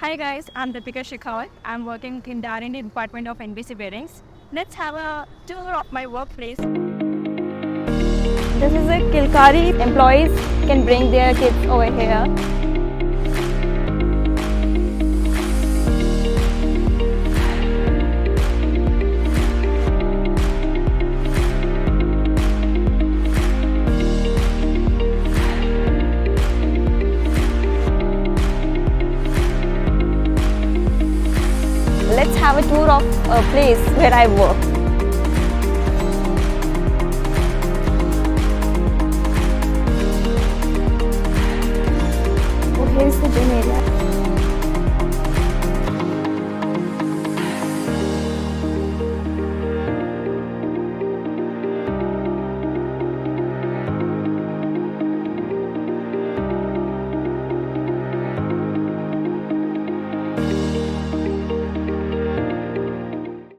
Hi guys, I'm Deepika Shekhawat. I'm working in the R&D department of NBC Bearings. Let's have a tour of my workplace. This is a Kilkari. Employees can bring their kids over here. Let's have a tour of a place where I work.